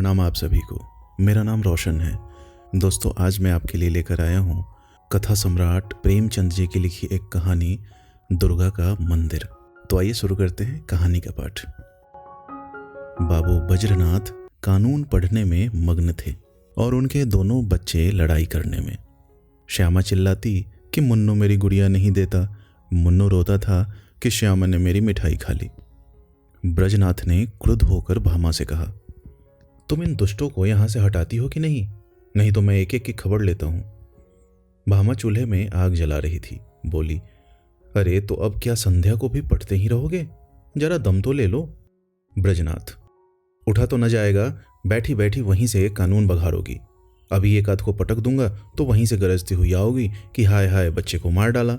प्रणाम आप सभी को। मेरा नाम रोशन है। दोस्तों, आज मैं आपके लिए लेकर आया हूँ कथा सम्राट प्रेमचंद जी की लिखी एक कहानी, दुर्गा का मंदिर। तो आइए शुरू करते हैं कहानी का पाठ। बाबू बज्रनाथ कानून पढ़ने में मग्न थे और उनके दोनों बच्चे लड़ाई करने में। श्यामा चिल्लाती कि मुन्नू मेरी गुड़िया नहीं देता। मुन्नू रोता था कि श्यामा ने मेरी मिठाई खा ली। ब्रजनाथ ने क्रुद्ध होकर भामा से कहा, तुम इन दुष्टों को यहां से हटाती हो कि नहीं? नहीं तो मैं एक एक की खबर लेता हूं। भामा चूल्हे में आग जला रही थी। बोली, अरे तो अब क्या संध्या को भी पढ़ते ही रहोगे? जरा दम तो ले लो। ब्रजनाथ, उठा तो न जाएगा, बैठी बैठी वहीं से कानून बघारोगी। अभी एक आध को पटक दूंगा तो वहीं से गरजती हुई आओगी कि हाय हाय बच्चे को मार डाला।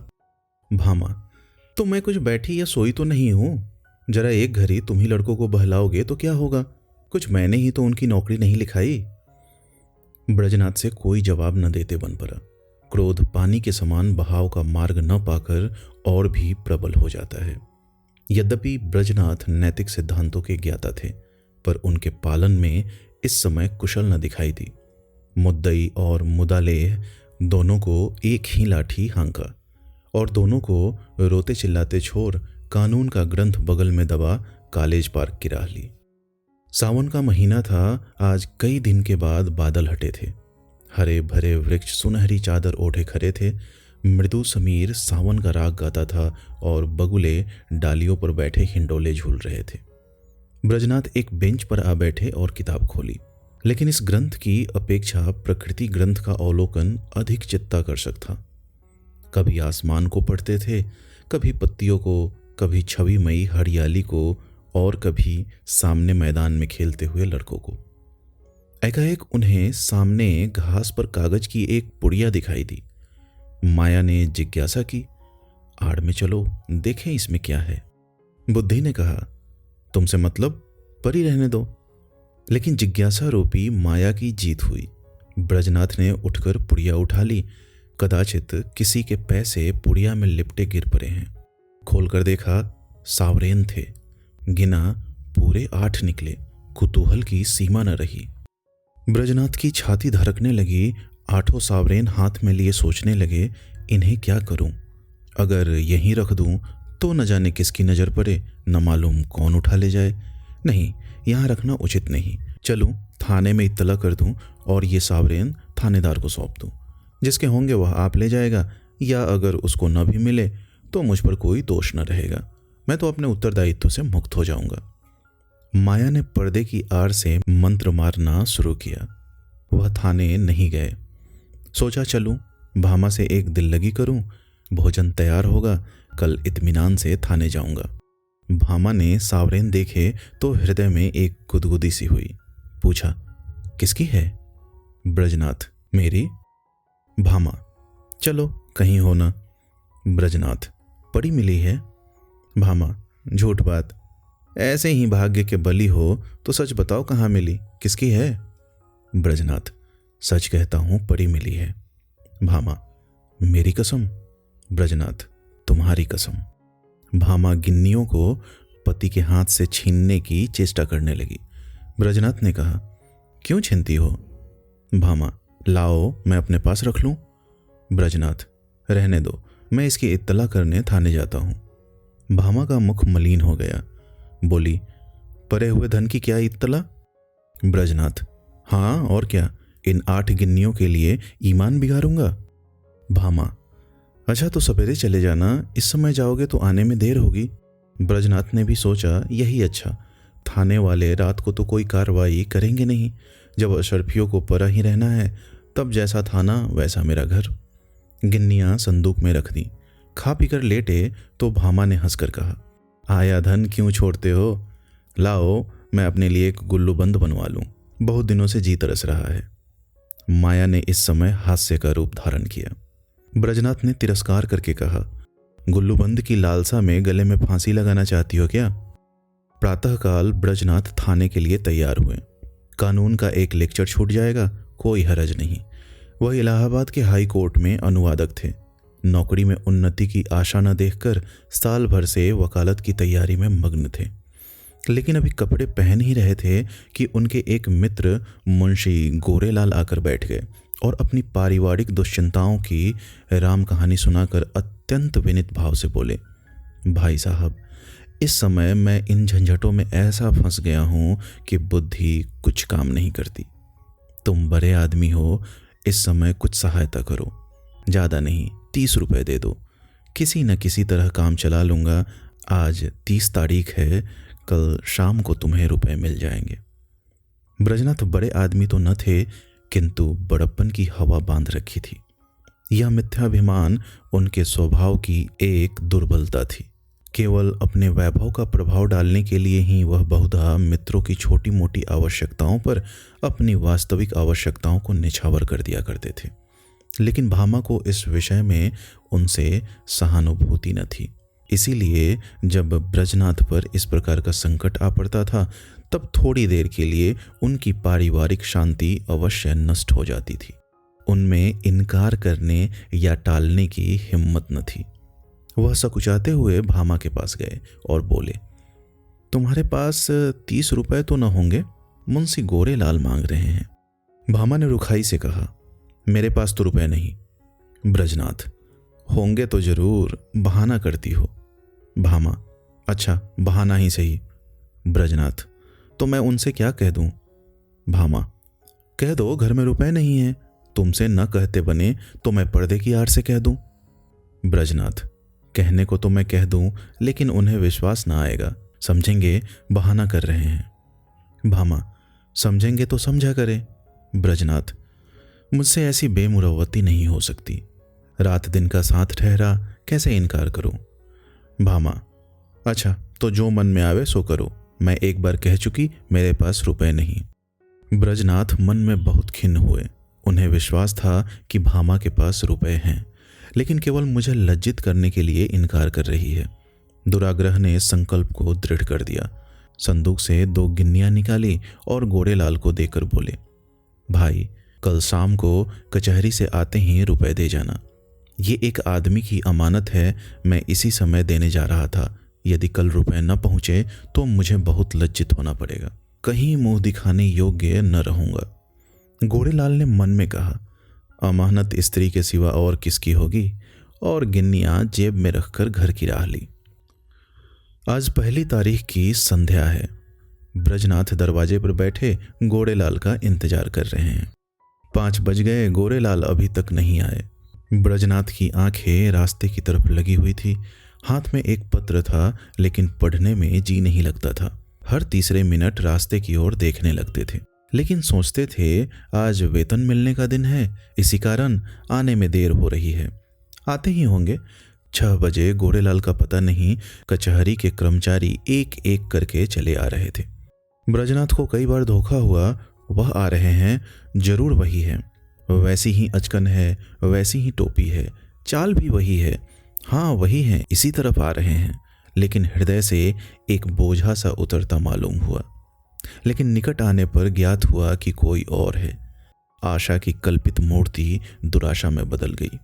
भामा, तो मैं कुछ बैठी या सोई तो नहीं हूं। जरा एक घड़ी तुम ही लड़कों को बहलाओगे तो क्या होगा? कुछ मैंने ही तो उनकी नौकरी नहीं लिखाई। ब्रजनाथ से कोई जवाब न देते बन पड़ा। क्रोध पानी के समान बहाव का मार्ग न पाकर और भी प्रबल हो जाता है। यद्यपि ब्रजनाथ नैतिक सिद्धांतों के ज्ञाता थे, पर उनके पालन में इस समय कुशल न दिखाई दी। मुद्दई और मुदालेह दोनों को एक ही लाठी हांका और दोनों को रोते चिल्लाते छोड़ कानून का ग्रंथ बगल में दबा कॉलेज पार्क की राह ली। सावन का महीना था। आज कई दिन के बाद बादल हटे थे। हरे भरे वृक्ष सुनहरी चादर ओढ़े खड़े थे। मृदु समीर सावन का राग गाता था और बगुले डालियों पर बैठे हिंडोले झूल रहे थे। ब्रजनाथ एक बेंच पर आ बैठे और किताब खोली, लेकिन इस ग्रंथ की अपेक्षा प्रकृति ग्रंथ का अवलोकन अधिक चित्ताकर्षक था। कभी आसमान को पढ़ते थे, कभी पत्तियों को, कभी छविमयी हरियाली को और कभी सामने मैदान में खेलते हुए लड़कों को। एकाएक उन्हें सामने घास पर कागज की एक पुड़िया दिखाई दी। माया ने जिज्ञासा की, आड़ में चलो देखें इसमें क्या है। बुद्धि ने कहा, तुमसे मतलब, परी रहने दो। लेकिन जिज्ञासा रूपी माया की जीत हुई। ब्रजनाथ ने उठकर पुड़िया उठा ली। कदाचित किसी के पैसे पुड़िया में लिपटे गिर पड़े हैं। खोलकर देखा, सावरेन थे। गिना, पूरे 8 निकले। कुतूहल की सीमा न रही। ब्रजनाथ की छाती धड़कने लगी। 8 सावरेन हाथ में लिए सोचने लगे, इन्हें क्या करूं? अगर यहीं रख दूं तो न जाने किसकी नजर पड़े, न मालूम कौन उठा ले जाए। नहीं, यहां रखना उचित नहीं। चलूं थाने में इत्तला कर दूं और ये सावरेन थानेदार को सौंप दूं। जिसके होंगे वह आप ले जाएगा, या अगर उसको न भी मिले तो मुझ पर कोई दोष न रहेगा। मैं तो अपने उत्तरदायित्व से मुक्त हो जाऊंगा। माया ने पर्दे की आड़ से मंत्र मारना शुरू किया। वह थाने नहीं गए। सोचा चलूं, भामा से एक दिल लगी करूं, भोजन तैयार होगा, कल इत्मीनान से थाने जाऊंगा। भामा ने सावरेन देखे तो हृदय में एक गुदगुदी सी हुई। पूछा, किसकी है? ब्रजनाथ, मेरी। भामा, चलो कहीं हो ना। ब्रजनाथ, पड़ी मिली है। भामा, झूठ बात, ऐसे ही भाग्य के बली हो तो सच बताओ कहाँ मिली, किसकी है? ब्रजनाथ, सच कहता हूं पड़ी मिली है। भामा, मेरी कसम? ब्रजनाथ, तुम्हारी कसम। भामा गिन्नियों को पति के हाथ से छीनने की चेष्टा करने लगी। ब्रजनाथ ने कहा, क्यों छीनती हो? भामा, लाओ मैं अपने पास रख लूं। ब्रजनाथ, रहने दो, मैं इसकी इत्तला करने थाने जाता हूं। भामा का मुख मलिन हो गया। बोली, परे हुए धन की क्या इत्तला? ब्रजनाथ, हाँ और क्या, इन 8 गिन्नियों के लिए ईमान बिगाड़ूंगा। भामा, अच्छा तो सवेरे चले जाना, इस समय जाओगे तो आने में देर होगी। ब्रजनाथ ने भी सोचा यही अच्छा, थाने वाले रात को तो कोई कार्रवाई करेंगे नहीं। जब अशरफियों को परा ही रहना है, तब जैसा थाना वैसा मेरा घर। गिन्नियां संदूक में रख दी। खा पीकर लेटे तो भामा ने हंसकर कहा, आया धन क्यों छोड़ते हो? लाओ मैं अपने लिए एक गुल्लू बंद बनवा लूं, बहुत दिनों से जी तरस रहा है। माया ने इस समय हास्य का रूप धारण किया। ब्रजनाथ ने तिरस्कार करके कहा, गुल्लूबंद की लालसा में गले में फांसी लगाना चाहती हो क्या? प्रातःकाल ब्रजनाथ थाने के लिए तैयार हुए। कानून का एक लेक्चर छूट जाएगा, कोई हरज नहीं। वह इलाहाबाद के हाई कोर्ट में अनुवादक थे। नौकरी में उन्नति की आशा न देखकर साल भर से वकालत की तैयारी में मग्न थे। लेकिन अभी कपड़े पहन ही रहे थे कि उनके एक मित्र मुंशी गोरेलाल आकर बैठ गए और अपनी पारिवारिक दुश्चिंताओं की राम कहानी सुनाकर अत्यंत विनीत भाव से बोले, भाई साहब, इस समय मैं इन झंझटों में ऐसा फंस गया हूं कि बुद्धि कुछ काम नहीं करती। तुम बड़े आदमी हो, इस समय कुछ सहायता करो। ज़्यादा नहीं, 30 रुपए दे दो। किसी न किसी तरह काम चला लूँगा। आज 30 तारीख है, कल शाम को तुम्हें रुपए मिल जाएंगे। ब्रजनाथ बड़े आदमी तो न थे, किंतु बड़प्पन की हवा बांध रखी थी। यह मिथ्याभिमान उनके स्वभाव की एक दुर्बलता थी। केवल अपने वैभव का प्रभाव डालने के लिए ही वह बहुधा मित्रों की छोटी मोटी आवश्यकताओं पर अपनी वास्तविक आवश्यकताओं को निछावर कर दिया करते थे। लेकिन भामा को इस विषय में उनसे सहानुभूति न थी। इसीलिए जब ब्रजनाथ पर इस प्रकार का संकट आ पड़ता था, तब थोड़ी देर के लिए उनकी पारिवारिक शांति अवश्य नष्ट हो जाती थी। उनमें इनकार करने या टालने की हिम्मत न थी। वह सकुचाते हुए भामा के पास गए और बोले, तुम्हारे पास 30 रुपए तो न होंगे? मुंशी गोरेलाल मांग रहे हैं। भामा ने रुखाई से कहा, मेरे पास तो रुपए नहीं। ब्रजनाथ, होंगे तो जरूर, बहाना करती हो। भामा, अच्छा बहाना ही सही। ब्रजनाथ, तो मैं उनसे क्या कह दूं? भामा, कह दो घर में रुपए नहीं हैं। तुमसे न कहते बने तो मैं पर्दे की आड़ से कह दूं। ब्रजनाथ, कहने को तो मैं कह दूं, लेकिन उन्हें विश्वास ना आएगा, समझेंगे बहाना कर रहे हैं। भामा, समझेंगे तो समझा करें। ब्रजनाथ, मुझसे ऐसी बेमुरव्वती नहीं हो सकती। रात दिन का साथ ठहरा, कैसे इनकार करूं? भामा, अच्छा तो जो मन में आवे सो करो। मैं एक बार कह चुकी, मेरे पास रुपए नहीं। ब्रजनाथ मन में बहुत खिन्न हुए। उन्हें विश्वास था कि भामा के पास रुपए हैं, लेकिन केवल मुझे लज्जित करने के लिए इनकार कर रही है। दुराग्रह ने संकल्प को दृढ़ कर दिया। संदूक से 2 गिन्नियां निकाली और गोरेलाल को देकर बोले, भाई, कल शाम को कचहरी से आते ही रुपए दे जाना। ये एक आदमी की अमानत है, मैं इसी समय देने जा रहा था। यदि कल रुपए न पहुंचे तो मुझे बहुत लज्जित होना पड़ेगा, कहीं मुंह दिखाने योग्य न रहूंगा। गोरेलाल ने मन में कहा, अमानत स्त्री के सिवा और किसकी होगी, और गिन्नियां जेब में रखकर घर की राह ली। आज 1 तारीख की संध्या है। ब्रजनाथ दरवाजे पर बैठे गोरेलाल का इंतजार कर रहे हैं। 5 बज गए, गोरेलाल अभी तक नहीं आए। ब्रजनाथ की आंखें रास्ते की तरफ लगी हुई थी। हाथ में एक पत्र था, लेकिन पढ़ने में जी नहीं लगता था। हर तीसरे मिनट रास्ते की ओर देखने लगते थे, लेकिन सोचते थे आज वेतन मिलने का दिन है, इसी कारण आने में देर हो रही है। आते ही होंगे। 6 बजे गोरेलाल का पता नहीं, कचहरी के कर्मचारी एक एक करके चले आ रहे थे। ब्रजनाथ को कई बार धोखा हुआ, वह आ रहे हैं, जरूर वही है। वैसी ही अचकन है, वैसी ही टोपी है, चाल भी वही है। हाँ वही है, इसी तरफ आ रहे हैं। लेकिन हृदय से एक बोझा सा उतरता मालूम हुआ। लेकिन निकट आने पर ज्ञात हुआ कि कोई और है। आशा की कल्पित मूर्ति दुराशा में बदल गई।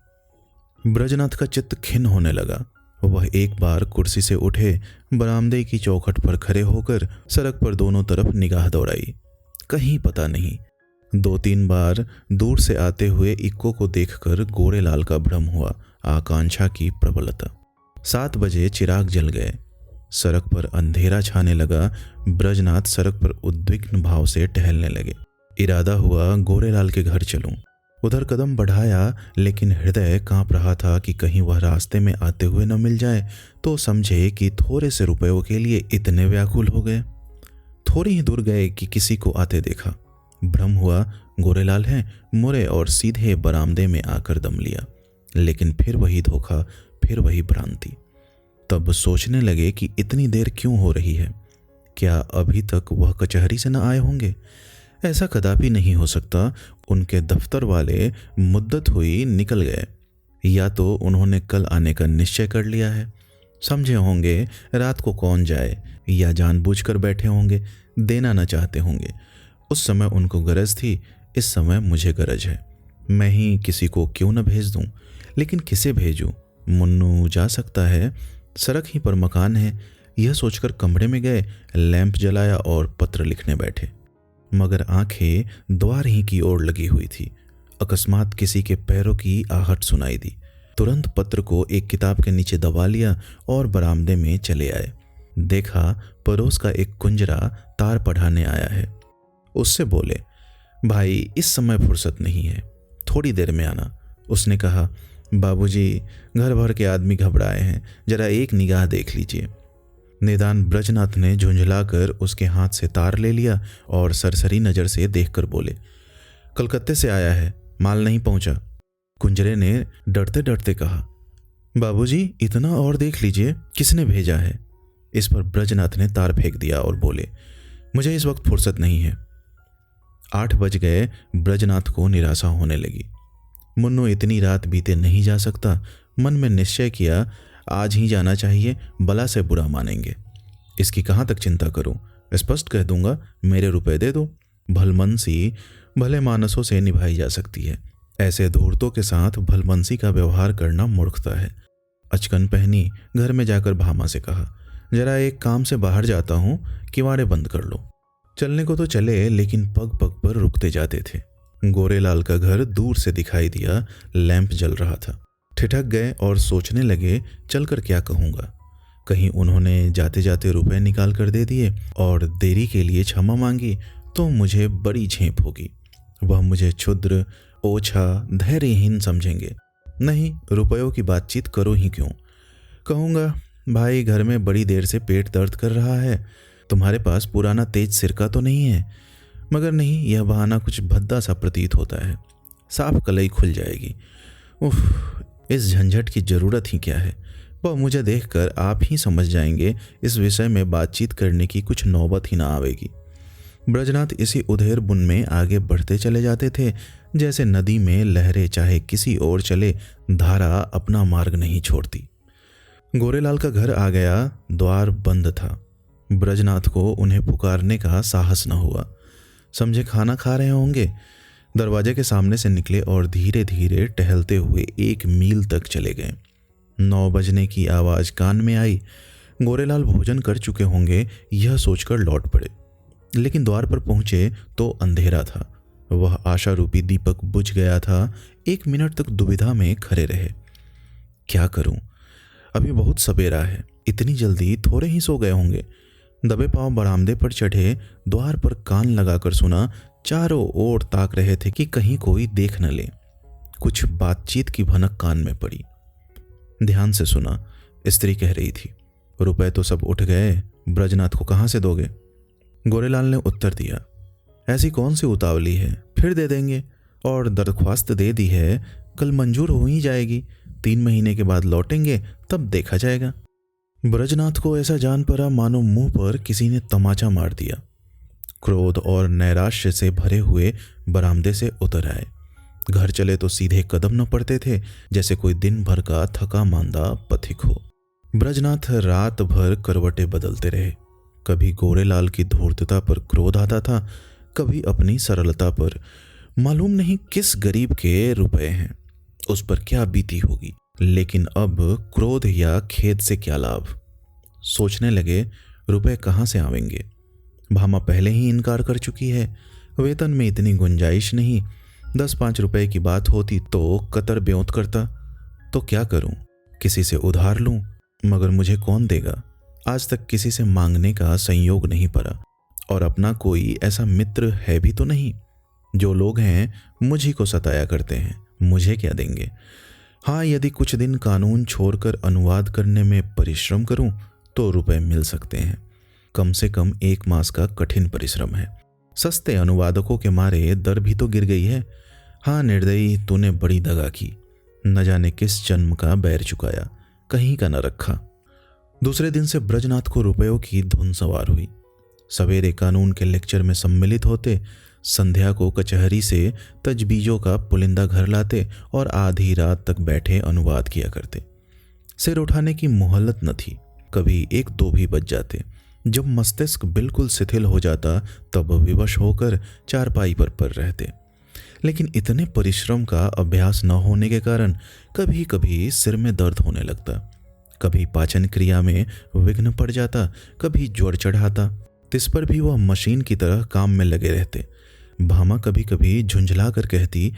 ब्रजनाथ का चित्त खिन्न होने लगा। वह एक बार कुर्सी से उठे, बरामदे की चौखट पर खड़े होकर सड़क पर दोनों तरफ निगाह दौड़ाई। कहीं पता नहीं। 2-3 बार दूर से आते हुए इक्को को देखकर गोरेलाल का भ्रम हुआ, आकांक्षा की प्रबलता। 7 बजे चिराग जल गए। सड़क पर अंधेरा छाने लगा। ब्रजनाथ सड़क पर उद्विग्न भाव से टहलने लगे। इरादा हुआ गोरेलाल के घर चलूं। उधर कदम बढ़ाया, लेकिन हृदय कांप रहा था कि कहीं वह रास्ते में आते हुए न मिल जाए तो समझे कि थोड़े से रुपयों के लिए इतने व्याकुल हो गए। थोड़ी ही दूर गए कि किसी को आते देखा। भ्रम हुआ गोरेलाल हैं, मुड़े और सीधे बरामदे में आकर दम लिया। लेकिन फिर वही धोखा, फिर वही भ्रांति। तब सोचने लगे कि इतनी देर क्यों हो रही है। क्या अभी तक वह कचहरी से न आए होंगे? ऐसा कदापि नहीं हो सकता। उनके दफ्तर वाले मुद्दत हुई निकल गए, या तो उन्होंने कल आने का निश्चय कर लिया है। समझे होंगे रात को कौन जाए, या जानबूझकर बैठे होंगे, देना न चाहते होंगे। उस समय उनको गरज थी, इस समय मुझे गरज है। मैं ही किसी को क्यों न भेज दूं? लेकिन किसे भेजूं? मुन्नू जा सकता है, सड़क ही पर मकान है, यह सोचकर कमरे में गए, लैंप जलाया और पत्र लिखने बैठे, मगर आंखें द्वार ही की ओर लगी हुई थी। अकस्मात किसी के पैरों की आहट सुनाई दी। तुरंत पत्र को एक किताब के नीचे दबा लिया और बरामदे में चले आए। देखा पड़ोस का एक कुंजरा तार पढ़ाने आया है। उससे बोले, भाई इस समय फुर्सत नहीं है, थोड़ी देर में आना। उसने कहा, बाबूजी घर भर के आदमी घबराए हैं, जरा एक निगाह देख लीजिए। निदान ब्रजनाथ ने झुंझलाकर उसके हाथ से तार ले लिया और सरसरी नजर से देखकर बोले, कलकत्ते से आया है, माल नहीं पहुंचा। कुंजरे ने डरते डरते कहा, बाबूजी इतना और देख लीजिए, किसने भेजा है। इस पर ब्रजनाथ ने तार फेंक दिया और बोले, मुझे इस वक्त फुर्सत नहीं है। 8 बज गए। ब्रजनाथ को निराशा होने लगी। मुन्नू इतनी रात बीते नहीं जा सकता। मन में निश्चय किया, आज ही जाना चाहिए, बला से बुरा मानेंगे। इसकी कहाँ तक चिंता करूं, स्पष्ट कह दूंगा, मेरे रुपए दे दो। भलमनसी भले मानसों से निभाई जा सकती है, ऐसे धूर्तों के साथ भलमनसी का व्यवहार करना मूर्खता है। अचकन पहनी घर में जाकर भामा से कहा, जरा एक काम से बाहर जाता हूं, किवाड़े बंद कर लो। चलने को तो चले, लेकिन पग पग पर रुकते जाते थे। गोरेलाल का घर दूर से दिखाई दिया, लैंप जल रहा था। ठिठक गए और सोचने लगे, चलकर क्या कहूँगा। कहीं उन्होंने जाते जाते रुपए निकाल कर दे दिए और देरी के लिए क्षमा मांगी तो मुझे बड़ी झेप होगी। वह मुझे क्षुद्र, ओछा, धैर्यहीन समझेंगे। नहीं, रुपयों की बातचीत करो ही क्यों। कहूँगा, भाई घर में बड़ी देर से पेट दर्द कर रहा है, तुम्हारे पास पुराना तेज सिरका तो नहीं है। मगर नहीं, यह बहाना कुछ भद्दा सा प्रतीत होता है, साफ कलई खुल जाएगी। उफ, इस झंझट की जरूरत ही क्या है। वह मुझे देखकर आप ही समझ जाएंगे, इस विषय में बातचीत करने की कुछ नौबत ही ना आवेगी। ब्रजनाथ इसी उधेर बुन में आगे बढ़ते चले जाते थे, जैसे नदी में लहरें चाहे किसी ओर चले, धारा अपना मार्ग नहीं छोड़ती। गोरेलाल का घर आ गया, द्वार बंद था। ब्रजनाथ को उन्हें पुकारने का साहस न हुआ। समझे खाना खा रहे होंगे। दरवाजे के सामने से निकले और धीरे धीरे टहलते हुए 1 मील तक चले गए। 9 बजने की आवाज कान में आई। गोरेलाल भोजन कर चुके होंगे, यह सोचकर लौट पड़े, लेकिन द्वार पर पहुंचे तो अंधेरा था। वह आशा रूपी दीपक बुझ गया था। 1 मिनट तक दुविधा में खड़े रहे। क्या करूं, अभी बहुत सवेरा है, इतनी जल्दी थोड़े ही सो गए होंगे। दबे पांव बरामदे पर चढ़े, द्वार पर कान लगाकर सुना। चारों ओर ताक रहे थे कि कहीं कोई देख न ले। कुछ बातचीत की भनक कान में पड़ी। ध्यान से सुना। स्त्री कह रही थी, रुपए तो सब उठ गए, ब्रजनाथ को कहाँ से दोगे। गोरेलाल ने उत्तर दिया, ऐसी कौन सी उतावली है, फिर दे देंगे। और दरख्वास्त दे दी है, कल मंजूर हो ही जाएगी। 3 महीने के बाद लौटेंगे, तब देखा जाएगा। ब्रजनाथ को ऐसा जान पड़ा मानो मुंह पर किसी ने तमाचा मार दिया। क्रोध और नैराश्य से भरे हुए बरामदे से उतर आए। घर चले तो सीधे कदम न पड़ते थे, जैसे कोई दिन भर का थका मांदा पथिक हो। ब्रजनाथ रात भर करवटें बदलते रहे। कभी गोरेलाल की धूर्तता पर क्रोध आता था, कभी अपनी सरलता पर। मालूम नहीं किस गरीब के रुपए हैं, उस पर क्या बीती होगी। लेकिन अब क्रोध या खेद से क्या लाभ। सोचने लगे, रुपए कहाँ से आवेंगे। भामा पहले ही इनकार कर चुकी है, वेतन में इतनी गुंजाइश नहीं। 10-5 रुपए की बात होती तो कतर ब्योंत करता। तो क्या करूं, किसी से उधार लूं, मगर मुझे कौन देगा। आज तक किसी से मांगने का संयोग नहीं पड़ा, और अपना कोई ऐसा मित्र है भी तो नहीं। जो लोग हैं मुझी को सताया करते हैं, मुझे क्या देंगे। हाँ, यदि कुछ दिन कानून छोड़कर अनुवाद करने में परिश्रम करूं तो रुपए मिल सकते हैं। कम से कम 1 मास का कठिन परिश्रम है। सस्ते अनुवादकों के मारे दर भी तो गिर गई है। हाँ निर्दयी, तूने बड़ी दगा की। न जाने किस जन्म का बैर चुकाया, कहीं का न रखा। दूसरे दिन से ब्रजनाथ को रुपयों की धुन सवार हुई। सवेरे कानून के लेक्चर में सम्मिलित होते, संध्या को कचहरी से तजबीजों का पुलिंदा घर लाते और आधी रात तक बैठे अनुवाद किया करते। सिर उठाने की मोहलत न थी। कभी 1-2 भी बज जाते। जब मस्तिष्क बिल्कुल शिथिल हो जाता तब विवश होकर चारपाई पर रहते। लेकिन इतने परिश्रम का अभ्यास न होने के कारण कभी कभी सिर में दर्द होने लगता। कभी पाचन क्रिया में विघ्न पड़ जाता, कभी ज्वर चढ़ाता। तिस पर भी वह मशीन की तरह काम में लगे रहते। भामा कभी कभी झुंझला कर कहती,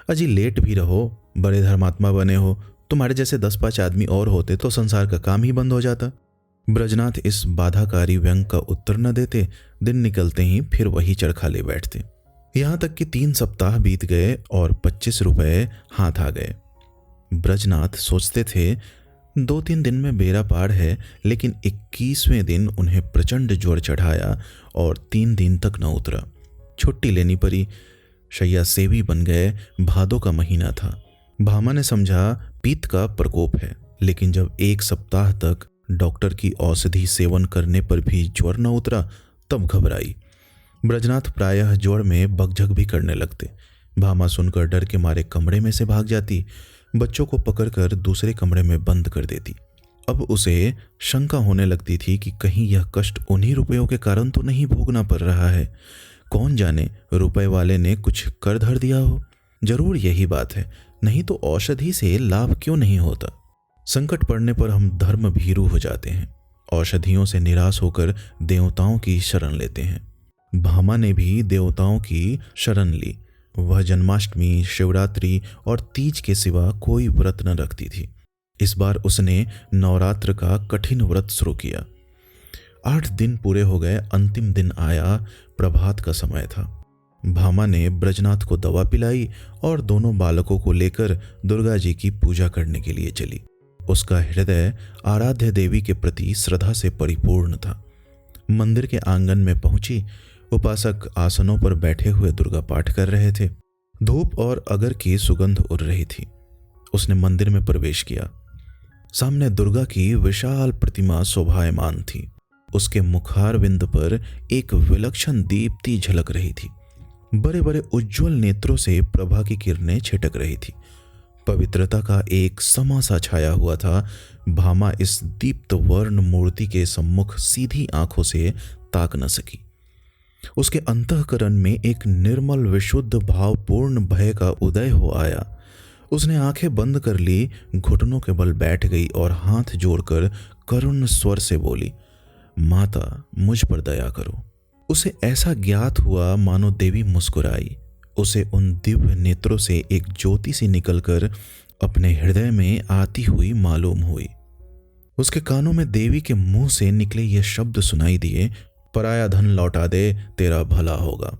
अजी लेट भी रहो, बड़े धर्मात्मा बने हो, तुम्हारे जैसे 10-5 आदमी और होते तो संसार का काम ही बंद हो जाता। ब्रजनाथ इस बाधाकारी व्यंग का उत्तर न देते। दिन निकलते ही फिर वही चरखा ले बैठते। यहाँ तक कि 3 सप्ताह बीत गए और 25 रुपए हाथ आ गए। ब्रजनाथ सोचते थे 2-3 दिन में बेड़ा पार है, लेकिन 21वें दिन उन्हें प्रचंड ज्वर चढ़ाया और 3 दिन तक न उतरा। छुट्टी लेनी पड़ी। शैया सेवी बन गए। भादों का महीना था। भामा ने समझा पित्त का प्रकोप है, लेकिन जब 1 सप्ताह तक डॉक्टर की औषधि सेवन करने पर भी ज्वर न उतरा तब घबराई। ब्रजनाथ प्रायः ज्वर में बकझक भी करने लगते। भामा सुनकर डर के मारे कमरे में से भाग जाती, बच्चों को पकड़कर दूसरे कमरे में बंद कर देती। अब उसे शंका होने लगती थी कि कहीं यह कष्ट उन्हीं रुपयों के कारण तो नहीं भोगना पड़ रहा है। कौन जाने रुपए वाले ने कुछ कर धर दिया हो। जरूर यही बात है, नहीं तो औषधि से लाभ क्यों नहीं होता। संकट पड़ने पर हम धर्म भीरू हो जाते हैं, औषधियों से निराश होकर देवताओं की शरण लेते हैं। भामा ने भी देवताओं की शरण ली। वह जन्माष्टमी, शिवरात्रि और तीज के सिवा कोई व्रत न रखती थी। इस बार उसने नवरात्र का कठिन व्रत शुरू किया। 8 दिन पूरे हो गए। अंतिम दिन आया। प्रभात का समय था। भामा ने ब्रजनाथ को दवा पिलाई और दोनों बालकों को लेकर दुर्गा जी की पूजा करने के लिए चली। उसका हृदय आराध्य देवी के प्रति श्रद्धा से परिपूर्ण था। मंदिर के आंगन में पहुंची। उपासक आसनों पर बैठे हुए दुर्गा पाठ कर रहे थे। धूप और अगर की सुगंध उड़ रही थी। उसने मंदिर में प्रवेश किया। सामने दुर्गा की विशाल प्रतिमा शोभायमान थी। उसके मुखारविंद पर एक विलक्षण दीप्ति झलक रही थी। बड़े बड़े उज्जवल नेत्रों से प्रभा की किरणें छिटक रही थी। पवित्रता का एक समा सा छाया हुआ था। भामा इस दीप्त वर्ण मूर्ति के सम्मुख सीधी आंखों से ताक न सकी। उसके अंतःकरण में एक निर्मल विशुद्ध भावपूर्ण भय का उदय हो आया। उसने आंखें बंद कर ली, घुटनों के बल बैठ गई और हाथ जोड़कर करुण स्वर से बोली, माता मुझ पर दया करो। उसे ऐसा ज्ञात हुआ मानो देवी मुस्कुराई। उसे उन दिव्य नेत्रों से एक ज्योति सी निकलकर अपने हृदय में आती हुई मालूम हुई। उसके कानों में देवी के मुंह से निकले ये शब्द सुनाई दिए, पराया धन लौटा दे, तेरा भला होगा।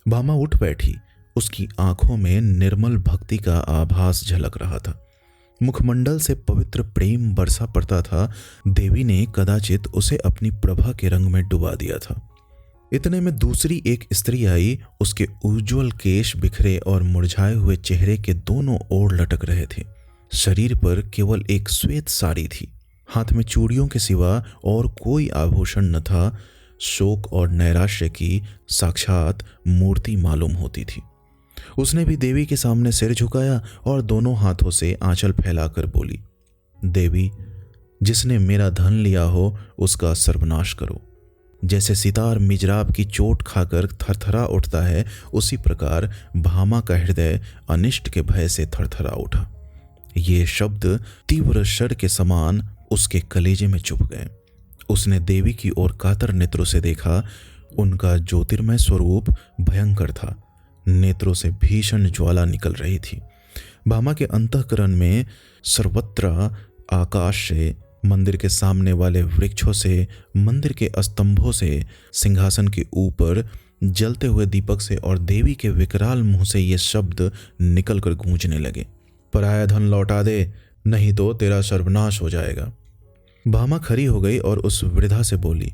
भामा उठ बैठी। उसकी आंखों में निर्मल भक्ति का आभास झलक रहा था। मुखमंडल से पवित्र प्रेम बरसा पड़ता था। देवी ने कदाचित उसे अपनी प्रभा के रंग में डुबा दिया था। इतने में दूसरी एक स्त्री आई। उसके उज्जवल केश बिखरे और मुरझाए हुए चेहरे के दोनों ओर लटक रहे थे। शरीर पर केवल एक श्वेत साड़ी थी। हाथ में चूड़ियों के सिवा और कोई आभूषण न था। शोक और नैराश्य की साक्षात मूर्ति मालूम होती थी। उसने भी देवी के सामने सिर झुकाया और दोनों हाथों से आंचल फैलाकर बोली, देवी, जिसने मेरा धन लिया हो उसका सर्वनाश करो। जैसे सितार मिजराब की चोट खाकर थरथरा उठता है, उसी प्रकार भामा का हृदय अनिष्ट के भय से थरथरा उठा। ये शब्द तीव्र शर के समान उसके कलेजे में चुभ गए। उसने देवी की ओर कातर नेत्रों से देखा। उनका ज्योतिर्मय स्वरूप भयंकर था। नेत्रों से भीषण ज्वाला निकल रही थी। भामा के अंतःकरण में सर्वत्र आकाश से, मंदिर के सामने वाले वृक्षों से, मंदिर के स्तंभों से, सिंहासन के ऊपर जलते हुए दीपक से और देवी के विकराल मुंह से ये शब्द निकलकर गूंजने लगे, पराया धन लौटा दे, नहीं तो तेरा सर्वनाश हो जाएगा। भामा खड़ी हो गई और उस वृद्धा से बोली,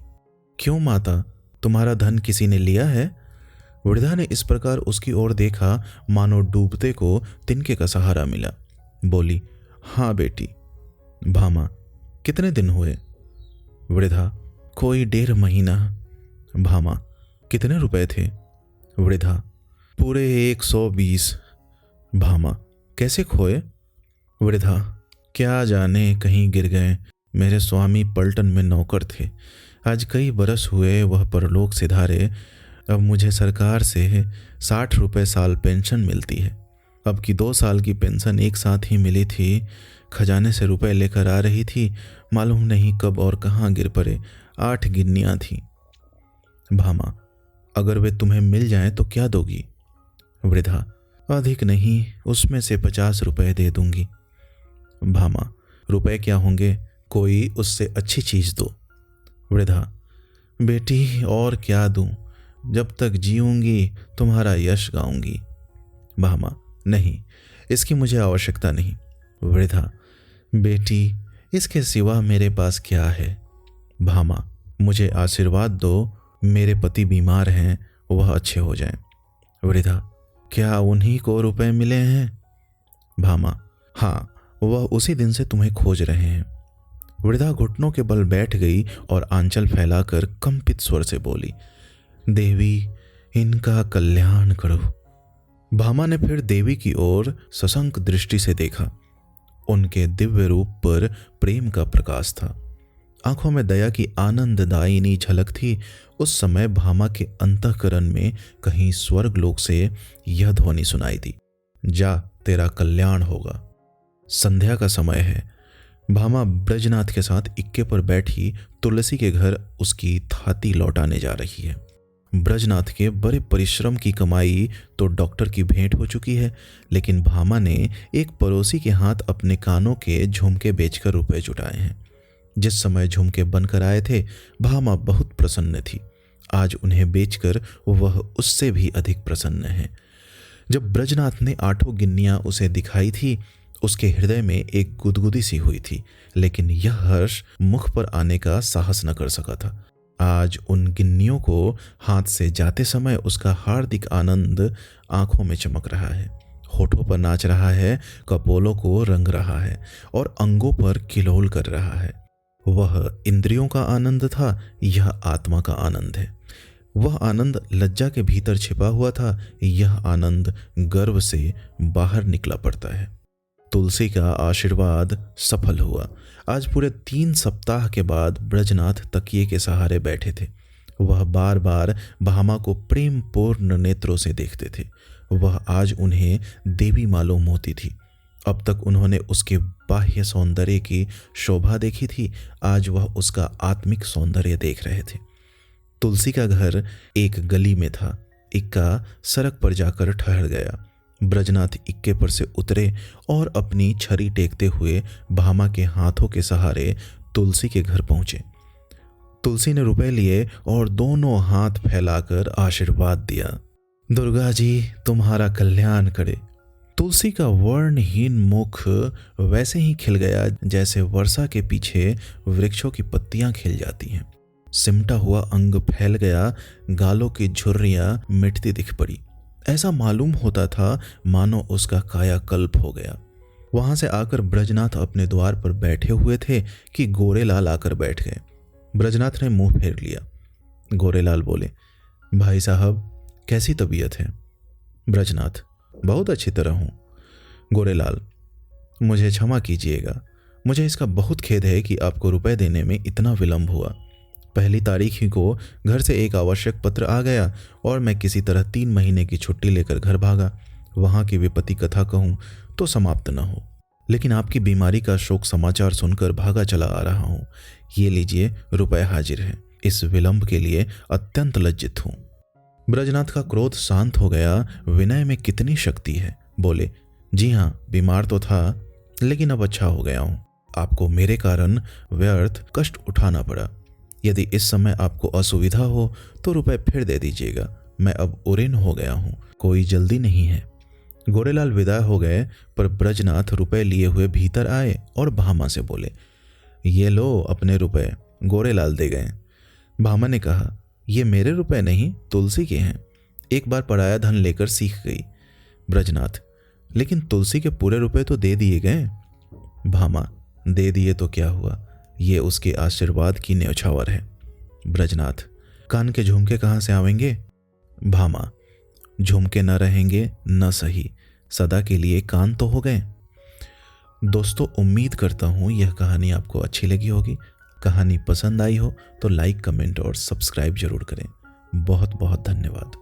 क्यों माता, तुम्हारा धन किसी ने लिया है? वृद्धा ने इस प्रकार उसकी ओर देखा मानो डूबते को तिनके का सहारा मिला। बोली, हाँ बेटी। भामा, कितने दिन हुए? वृद्धा, कोई 1.5 महीना। भामा, कितने रुपए थे? वृद्धा, पूरे 120। भामा, कैसे खोए? वृद्धा, क्या जाने, कहीं गिर गए। मेरे स्वामी पलटन में नौकर थे। आज कई बरस हुए वह परलोक सिधारे। अब मुझे सरकार से 60 रुपए साल पेंशन मिलती है। अब की 2 साल की पेंशन एक साथ ही मिली थी। खजाने से रुपए लेकर आ रही थी, मालूम नहीं कब और कहाँ गिर पड़े। 8 गिन्नियाँ थीं। भामा, अगर वे तुम्हें मिल जाएं तो क्या दोगी? वृद्धा, अधिक नहीं, उसमें से 50 रुपए दे दूंगी। भामा, रुपए क्या होंगे, कोई उससे अच्छी चीज दो। वृद्धा, बेटी और क्या दूं, जब तक जीऊंगी तुम्हारा यश गाऊंगी। भामा, नहीं, इसकी मुझे आवश्यकता नहीं। वृद्धा, बेटी, इसके सिवा मेरे पास क्या है? भामा, मुझे आशीर्वाद दो, मेरे पति बीमार हैं, वह अच्छे हो जाएं। वृद्धा, क्या उन्हीं को रुपए मिले हैं? भामा, हाँ, वह उसी दिन से तुम्हें खोज रहे हैं। वृद्धा घुटनों के बल बैठ गई और आंचल फैलाकर कंपित स्वर से बोली, देवी, इनका कल्याण करो। भामा ने फिर देवी की ओर सशंक दृष्टि से देखा। उनके दिव्य रूप पर प्रेम का प्रकाश था। आंखों में दया की आनंददायिनी झलक थी। उस समय भामा के अंतःकरण में कहीं स्वर्गलोक से यह ध्वनि सुनाई दी, जा, तेरा कल्याण होगा। संध्या का समय है। भामा ब्रजनाथ के साथ इक्के पर बैठी तुलसी के घर उसकी थाती लौटाने जा रही है। ब्रजनाथ के बड़े परिश्रम की कमाई तो डॉक्टर की भेंट हो चुकी है, लेकिन भामा ने एक पड़ोसी के हाथ अपने कानों के झुमके बेचकर रुपए जुटाए हैं। जिस समय झुमके बनकर आए थे, भामा बहुत प्रसन्न थी। आज उन्हें बेचकर वह उससे भी अधिक प्रसन्न है। जब ब्रजनाथ ने 8 गिन्नियां उसे दिखाई थी, उसके हृदय में एक गुदगुदी सी हुई थी, लेकिन यह हर्ष मुख पर आने का साहस न कर सका था। आज उन गिन्नियों को हाथ से जाते समय उसका हार्दिक आनंद आंखों में चमक रहा है, होठों पर नाच रहा है, कपोलों को रंग रहा है और अंगों पर किलोल कर रहा है। वह इंद्रियों का आनंद था, यह आत्मा का आनंद है। वह आनंद लज्जा के भीतर छिपा हुआ था, यह आनंद गर्व से बाहर निकला पड़ता है। तुलसी का आशीर्वाद सफल हुआ। आज पूरे 3 सप्ताह के बाद ब्रजनाथ तकिए के सहारे बैठे थे। वह बार बार भामा को प्रेम पूर्ण नेत्रों से देखते थे। वह आज उन्हें देवी मालूम होती थी। अब तक उन्होंने उसके बाह्य सौंदर्य की शोभा देखी थी, आज वह उसका आत्मिक सौंदर्य देख रहे थे। तुलसी का घर एक गली में था। इक्का सड़क पर जाकर ठहर गया। ब्रजनाथ इक्के पर से उतरे और अपनी छड़ी टेकते हुए भामा के हाथों के सहारे तुलसी के घर पहुंचे। तुलसी ने रुपए लिए और दोनों हाथ फैलाकर आशीर्वाद दिया, दुर्गा जी तुम्हारा कल्याण करे। तुलसी का वर्णहीन मुख वैसे ही खिल गया जैसे वर्षा के पीछे वृक्षों की पत्तियां खिल जाती हैं। सिमटा हुआ अंग फैल गया, गालों की झुर्रियां मिटती दिख पड़ी। ऐसा मालूम होता था मानो उसका कायाकल्प हो गया। वहां से आकर ब्रजनाथ अपने द्वार पर बैठे हुए थे कि गोरेलाल आकर बैठ गए। ब्रजनाथ ने मुंह फेर लिया। गोरेलाल बोले, भाई साहब कैसी तबीयत है? ब्रजनाथ, बहुत अच्छी तरह हूं। गोरेलाल, मुझे क्षमा कीजिएगा, मुझे इसका बहुत खेद है कि आपको रुपए देने में इतना विलंब हुआ। पहली तारीख ही को घर से एक आवश्यक पत्र आ गया और मैं किसी तरह 3 महीने की छुट्टी लेकर घर भागा। वहां की विपत्ति कथा कहूं तो समाप्त न हो, लेकिन आपकी बीमारी का शोक समाचार सुनकर भागा चला आ रहा हूं। ये लीजिए, रुपए हाजिर हैं। इस विलंब के लिए अत्यंत लज्जित हूं। ब्रजनाथ का क्रोध शांत हो गया। विनय में कितनी शक्ति है। बोले, जी हाँ, बीमार तो था, लेकिन अब अच्छा हो गया हूं। आपको मेरे कारण व्यर्थ कष्ट उठाना पड़ा। यदि इस समय आपको असुविधा हो तो रुपए फिर दे दीजिएगा। मैं अब उरीन हो गया हूं, कोई जल्दी नहीं है। गोरेलाल विदा हो गए, पर ब्रजनाथ रुपए लिए हुए भीतर आए और भामा से बोले, ये लो अपने रुपए। गोरेलाल दे गए। भामा ने कहा, ये मेरे रुपए नहीं, तुलसी के हैं। एक बार पराया धन लेकर सीख गई। ब्रजनाथ, लेकिन तुलसी के पूरे रुपए तो दे दिए गए। भामा, दे दिए तो क्या हुआ, ये उसके आशीर्वाद की न्यौछावर है। ब्रजनाथ, कान के झुमके कहाँ से आवेंगे? भामा, झुमके न रहेंगे न सही, सदा के लिए कान तो हो गए। दोस्तों, उम्मीद करता हूँ यह कहानी आपको अच्छी लगी होगी। कहानी पसंद आई हो तो लाइक, कमेंट और सब्सक्राइब जरूर करें। बहुत बहुत धन्यवाद।